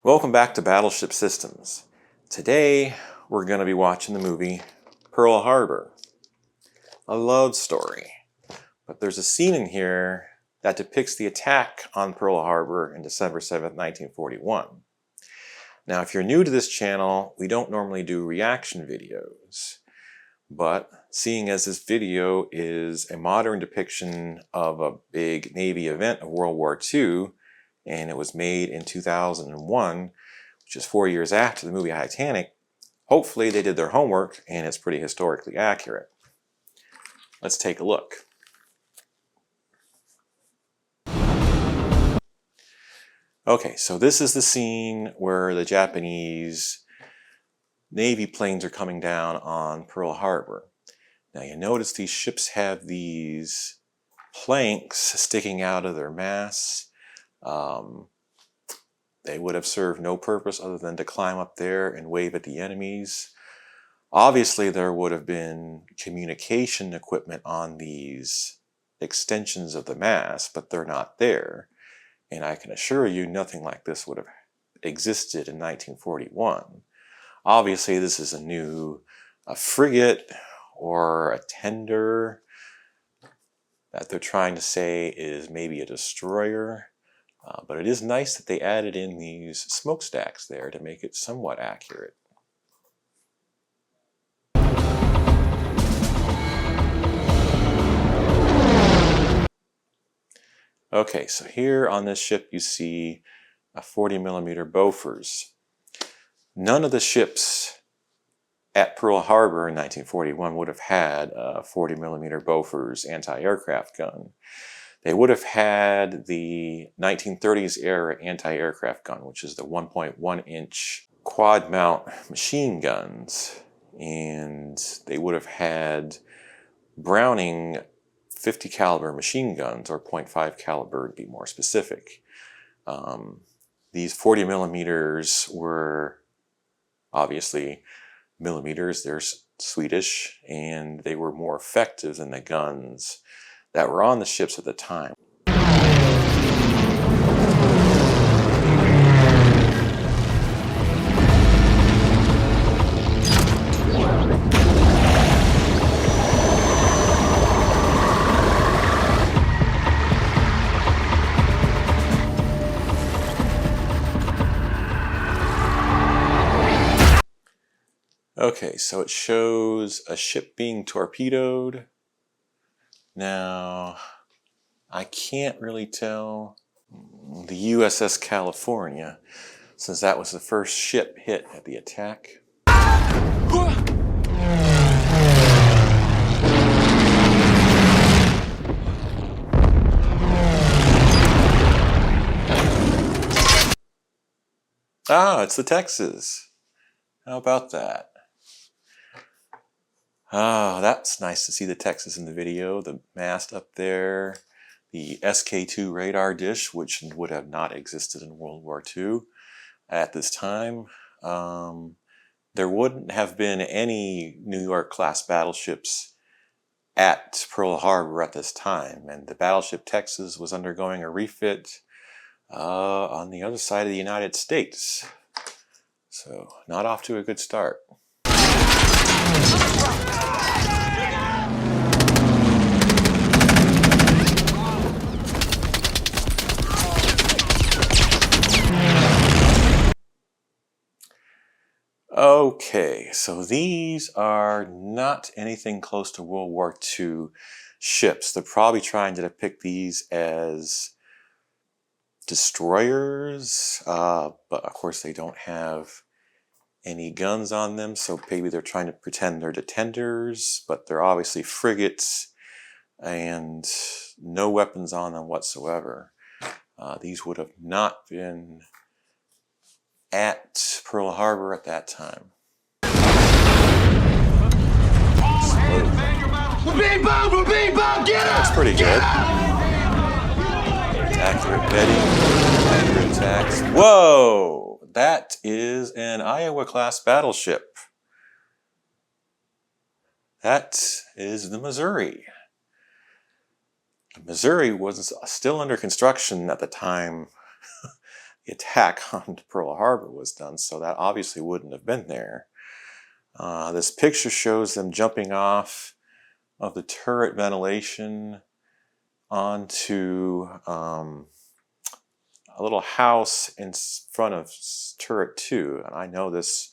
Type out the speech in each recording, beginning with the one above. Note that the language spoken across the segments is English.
Welcome back to Battleship Systems. Today we're going to be watching the movie Pearl Harbor, a love story. But there's a scene in here that depicts the attack on Pearl Harbor in December 7th, 1941. Now, if you're new to this channel, we don't normally do reaction videos. But seeing as this video is a modern depiction of a big Navy event of World War II, and it was made in 2001, which is 4 years after the movie Titanic, hopefully they did their homework and it's pretty historically accurate. Let's take a look. Okay, so this is the scene where the Japanese Navy planes are coming down on Pearl Harbor. Now you notice these ships have these planks sticking out of their masts. They would have served no purpose other than to climb up there and wave at the enemies. Obviously, there would have been communication equipment on these extensions of the mast, but they're not there. And I can assure you nothing like this would have existed in 1941. Obviously, this is a frigate or a tender that they're trying to say is maybe a destroyer. But it is nice that they added in these smokestacks there to make it somewhat accurate. Okay, so here on this ship you see a 40mm Bofors. None of the ships at Pearl Harbor in 1941 would have had a 40mm Bofors anti-aircraft gun. They would have had the 1930s era anti-aircraft gun, which is the 1.1-inch quad mount machine guns. And they would have had Browning 50 caliber machine guns, or .5 caliber to be more specific. These 40mm were obviously millimeters. They're Swedish, and they were more effective than the guns that were on the ships at the time. Okay, so it shows a ship being torpedoed. Now, I can't really tell the USS California, since that was the first ship hit at the attack. Ah, it's the Texas. How about that? Ah, that's nice to see the Texas in the video. The mast up there, the SK-2 radar dish, which would have not existed in World War II at this time. There wouldn't have been any New York class battleships at Pearl Harbor at this time, and the battleship Texas was undergoing a refit on the other side of the United States. So, not off to a good start. Okay, so these are not anything close to World War II ships. They're probably trying to depict these as destroyers, but of course they don't have any guns on them, so maybe they're trying to pretend they're detenders, but they're obviously frigates and no weapons on them whatsoever. These would have not been at Pearl Harbor at that time. That's pretty good. Accurate bedding, accurate attacks. Whoa! That is an Iowa-class battleship. That is the Missouri. The Missouri was still under construction at the time the attack on Pearl Harbor was done, so that obviously wouldn't have been there. This picture shows them jumping off of the turret ventilation onto a little house in front of turret 2. And I know this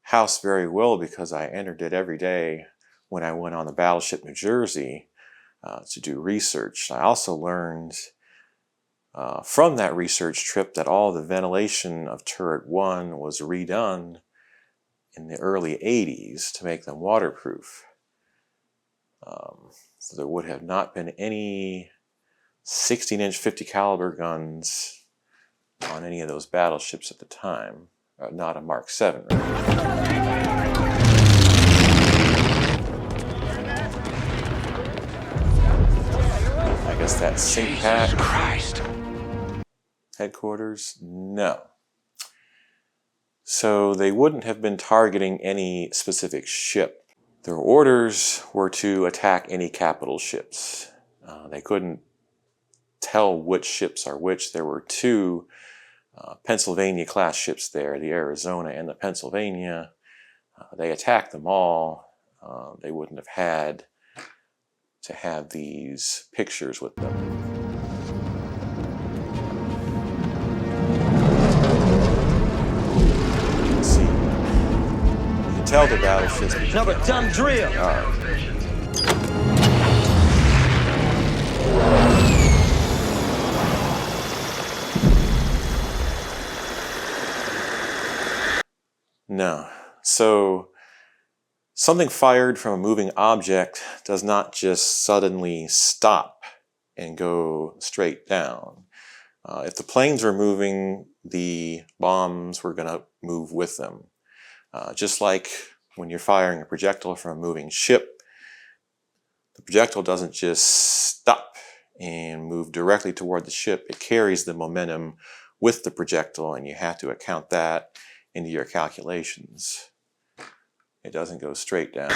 house very well because I entered it every day when I went on the Battleship New Jersey to do research. I also learned from that research trip that all the ventilation of turret 1 was redone in the early 80s to make them waterproof. So there would have not been any 16-inch 50 caliber guns on any of those battleships at the time. Not a Mark 7, right? I guess that's Christ. Headquarters? No. So they wouldn't have been targeting any specific ship. Their orders were to attack any capital ships. They couldn't tell which ships are which. There were 2 Pennsylvania-class ships there, the Arizona and the Pennsylvania. They attacked them all. They wouldn't have had to have these pictures with them. Let's see. You can tell the battleships. Another dumb drill. No. So something fired from a moving object does not just suddenly stop and go straight down. If the planes were moving, the bombs were going to move with them. Just like when you're firing a projectile from a moving ship, the projectile doesn't just stop and move directly toward the ship. It carries the momentum with the projectile, and you have to account that into your calculations. It doesn't go straight down.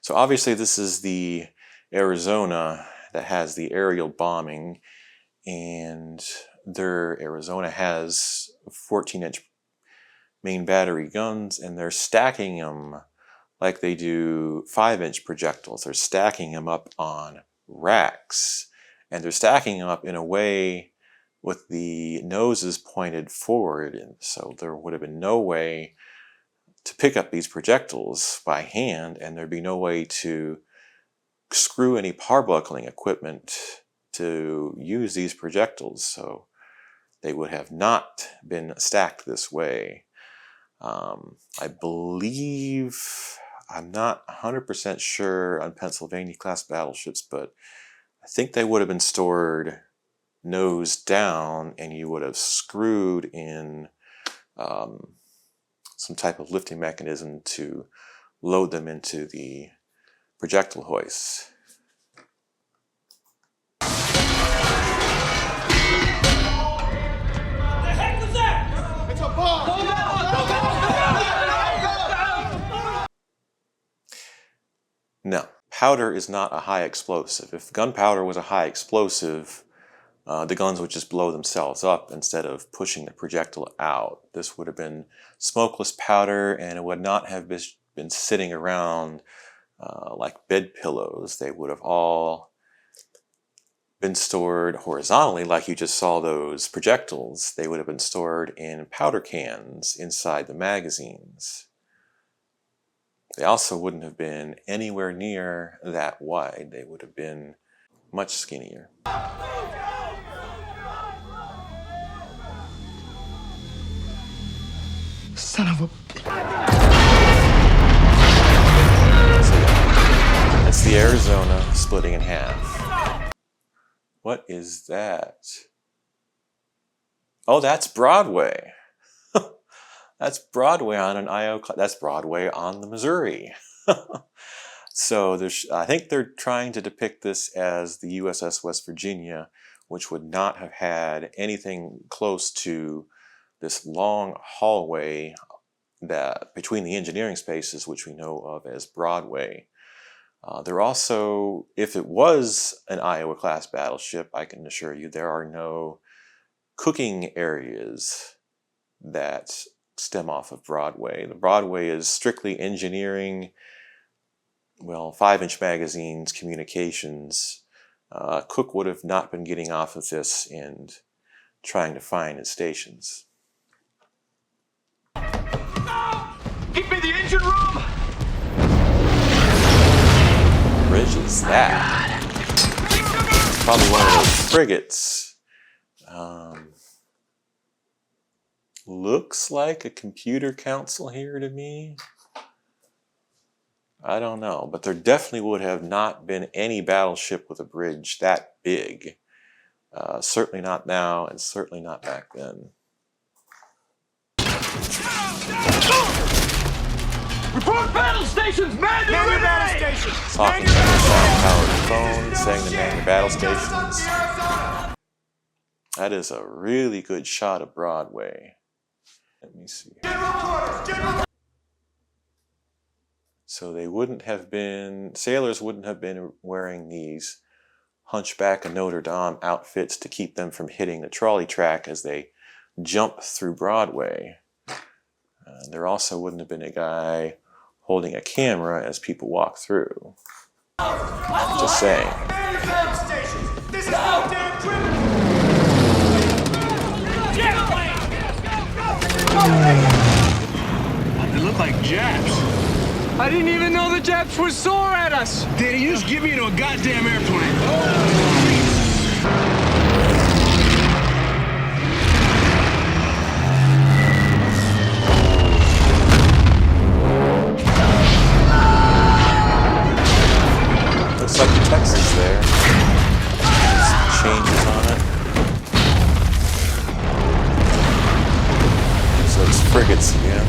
So obviously this is the Arizona that has the aerial bombing, and their Arizona has 14-inch main battery guns, and they're stacking them like they do 5-inch projectiles. They're stacking them up on racks, and they're stacking them up in a way with the noses pointed forward, and so there would have been no way to pick up these projectiles by hand, and there'd be no way to screw any parbuckling equipment to use these projectiles, so they would have not been stacked this way. I believe, I'm not 100% sure on Pennsylvania-class battleships, but I think they would have been stored nose down, and you would have screwed in some type of lifting mechanism to load them into the projectile hoists. What the heck was that? It's a bomb! No, powder is not a high explosive. If gunpowder was a high explosive, the guns would just blow themselves up instead of pushing the projectile out. This would have been smokeless powder, and it would not have been sitting around like bed pillows. They would have all been stored horizontally, like you just saw those projectiles. They would have been stored in powder cans inside the magazines. They also wouldn't have been anywhere near that wide. They would have been much skinnier. Son of a... That's the Arizona splitting in half. What is that? Oh, that's Broadway. That's Broadway on an IO class. That's Broadway on the Missouri. So I think they're trying to depict this as the USS West Virginia, which would not have had anything close to this long hallway that between the engineering spaces, which we know of as Broadway. There also, if it was an Iowa-class battleship, I can assure you there are no cooking areas that stem off of Broadway. The Broadway is strictly engineering, well, 5-inch magazines, communications. Cook would have not been getting off of this and trying to find his stations. Give me the engine room! Bridge is that? It's probably one of those frigates. Looks like a computer console here to me. I don't know, but there definitely would have not been any battleship with a bridge that big. Certainly not now, and certainly not back then. Report battle stations! Man your battle stations! Talking to the sound-powered phone, saying to man your battle stations. That is a really good shot of Broadway. Let me see. So they wouldn't have been, sailors wouldn't have been wearing these Hunchback of Notre Dame outfits to keep them from hitting the trolley track as they jump through Broadway. There also wouldn't have been a guy holding a camera as people walk through. Just saying. This is no damn criminal! They look like Japs. I didn't even know the Japs were sore at us! They just give me to a goddamn airplane. Looks like the Texas there. Some changes on it. So it's frigates again.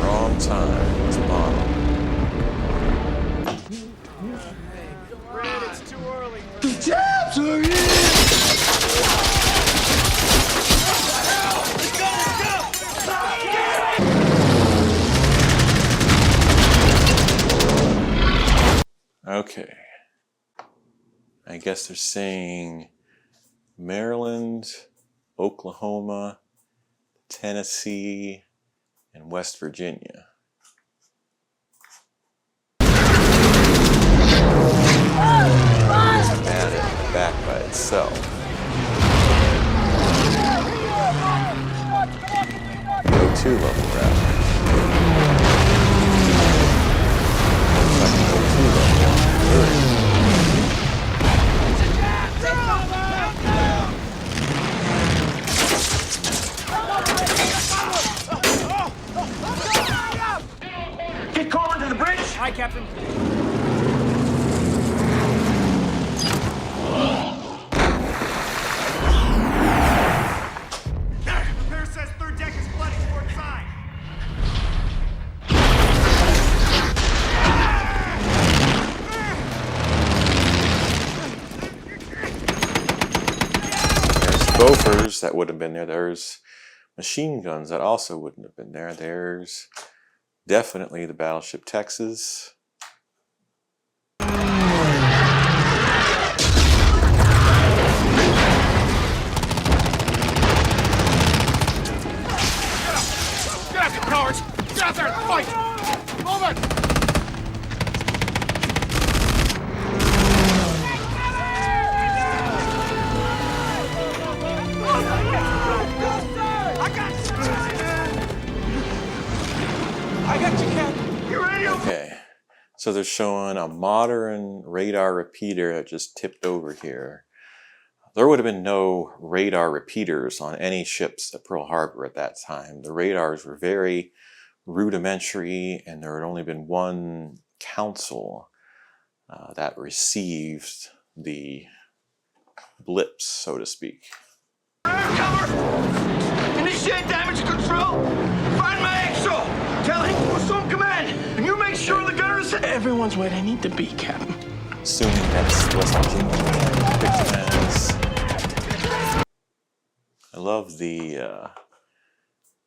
Wrong time. It's bottom. Red, it's too early. The Japs are here! Okay. I guess they're saying Maryland, Oklahoma, Tennessee, and West Virginia. There's a mat in the back by itself. O2 level rather. Looks like an O2 level. Good. Get Coleman to the bridge! Aye, Captain. Repair says third deck is flooding port side. There's Gophers that would have been there. There's machine guns that also wouldn't have been there. There's definitely the Battleship Texas. Get out, you cowards! Get out there and fight! Move it! I got you, Captain. You ready? Okay, so they're showing a modern radar repeater that just tipped over here. There would have been no radar repeaters on any ships at Pearl Harbor at that time. The radars were very rudimentary, and there had only been one council that received the blips, so to speak. Cover! Initiate damage control! Find my exo! Tell him to assume command! And you make sure the gunners... Everyone's where they need to be, Captain. Assuming that's West Virginia. Victimized. I love the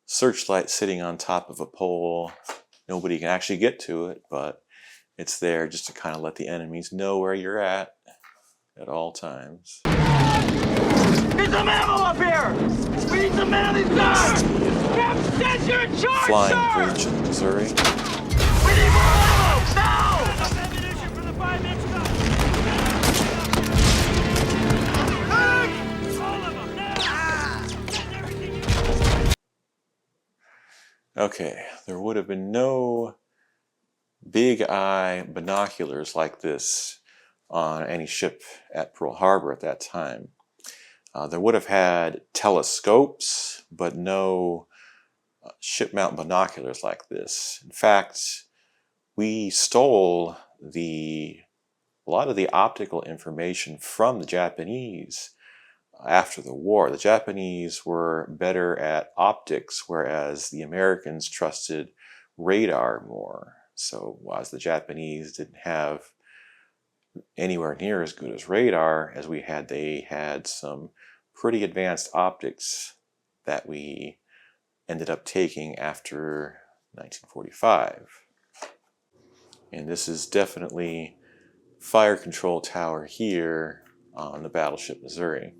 searchlight sitting on top of a pole. Nobody can actually get to it, but it's there just to kind of let the enemies know where you're at all times. There's some ammo up here! We need some men on these guards! Captain says you're in charge, Flying sir! breach in Missouri. We need more ammo! Now! Enough ammunition for the 5-inch gun! All of them, now! Send everything you... Okay, there would have been no big eye binoculars like this on any ship at Pearl Harbor at that time. They would have had telescopes, but no ship mount binoculars like this. In fact, we stole a lot of the optical information from the Japanese after the war. The Japanese were better at optics, whereas the Americans trusted radar more. So as the Japanese didn't have anywhere near as good as radar as we had, they had some pretty advanced optics that we ended up taking after 1945. And this is definitely fire control tower here on the Battleship Missouri.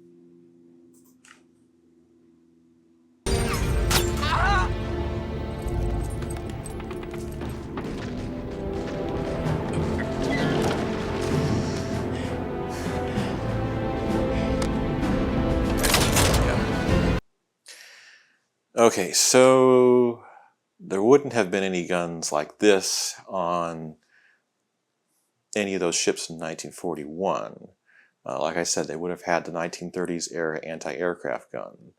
Okay, so there wouldn't have been any guns like this on any of those ships in 1941. Like I said, they would have had the 1930s era anti-aircraft gun.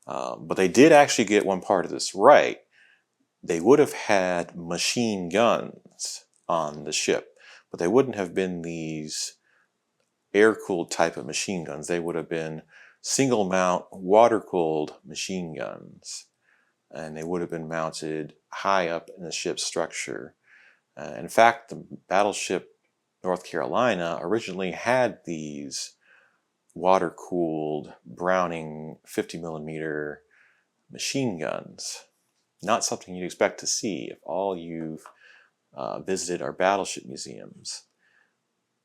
But they did actually get one part of this right. They would have had machine guns on the ship, but they wouldn't have been these air-cooled type of machine guns. They would have been single mount water-cooled machine guns, and they would have been mounted high up in the ship's structure. In fact, the battleship North Carolina originally had these water-cooled Browning 50mm machine guns. Not something you'd expect to see if all you've visited our battleship museums.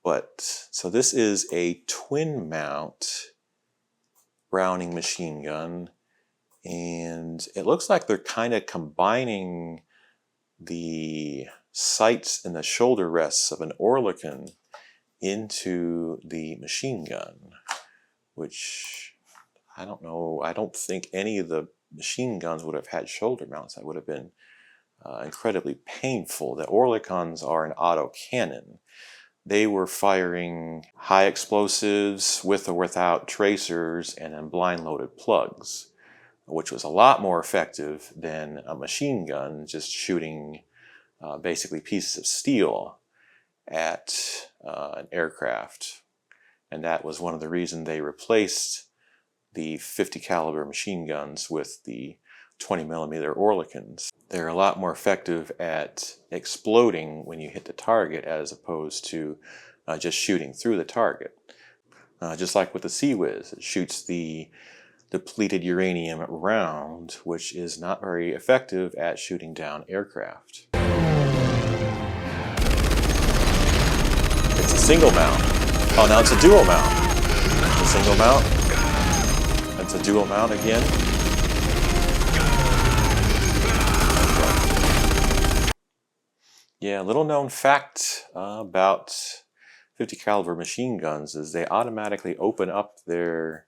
But so this is a twin mount Browning machine gun, and it looks like they're kind of combining the sights and the shoulder rests of an Oerlikon into the machine gun, which I don't know, I don't think any of the machine guns would have had shoulder mounts. That would have been incredibly painful. The Oerlikons are an autocannon. They were firing high explosives with or without tracers and then blind-loaded plugs, which was a lot more effective than a machine gun just shooting basically pieces of steel at an aircraft. And that was one of the reasons they replaced the 50 caliber machine guns with the 20mm Oerlikons. They're a lot more effective at exploding when you hit the target as opposed to just shooting through the target. Just like with the Sea Whiz, it shoots the depleted uranium round, which is not very effective at shooting down aircraft. It's a single mount. Oh, now it's a dual mount. It's a single mount. It's a dual mount again. Yeah, little known fact about 50 caliber machine guns is they automatically open up their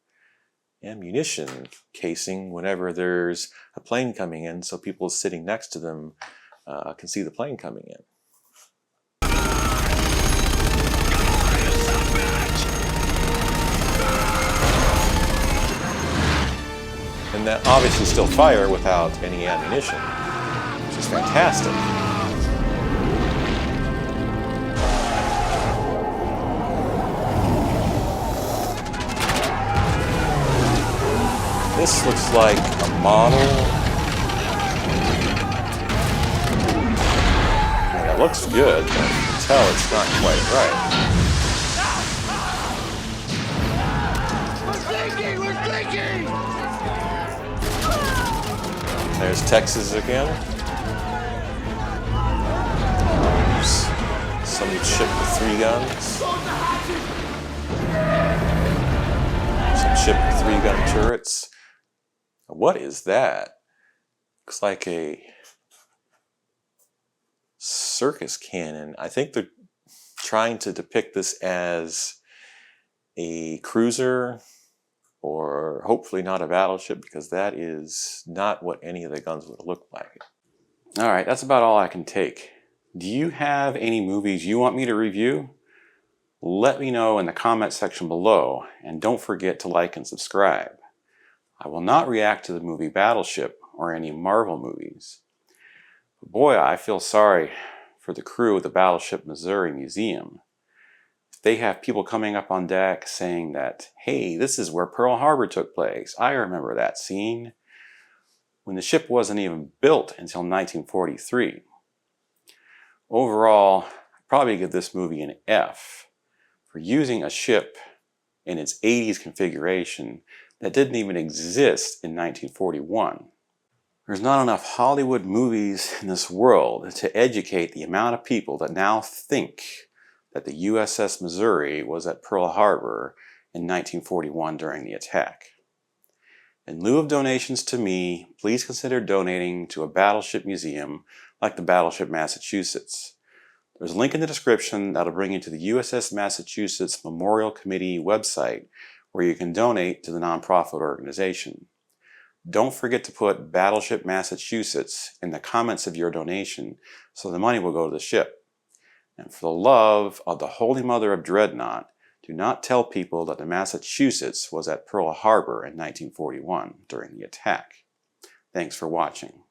ammunition casing whenever there's a plane coming in, so people sitting next to them can see the plane coming in. And that obviously still fire without any ammunition, which is fantastic. This looks like a model. And it looks good, but you can tell it's not quite right. We're thinking! There's Texas again. ship with 3 guns. Some ship with 3 gun turrets. What is that? Looks like a circus cannon. I think they're trying to depict this as a cruiser, or hopefully not a battleship, because that is not what any of the guns would look like. Alright, that's about all I can take. Do you have any movies you want me to review? Let me know in the comment section below, and don't forget to like and subscribe. I will not react to the movie Battleship or any Marvel movies. But boy, I feel sorry for the crew of the Battleship Missouri Museum. They have people coming up on deck saying that, hey, this is where Pearl Harbor took place. I remember that scene, when the ship wasn't even built until 1943. Overall, I'd probably give this movie an F for using a ship in its 80s configuration that didn't even exist in 1941. There's not enough Hollywood movies in this world to educate the amount of people that now think that the USS Missouri was at Pearl Harbor in 1941 during the attack. In lieu of donations to me, please consider donating to a battleship museum like the Battleship Massachusetts. There's a link in the description that'll bring you to the USS Massachusetts Memorial Committee website where you can donate to the nonprofit organization. Don't forget to put Battleship Massachusetts in the comments of your donation so the money will go to the ship. And for the love of the Holy Mother of Dreadnought, do not tell people that the Massachusetts was at Pearl Harbor in 1941 during the attack. Thanks for watching.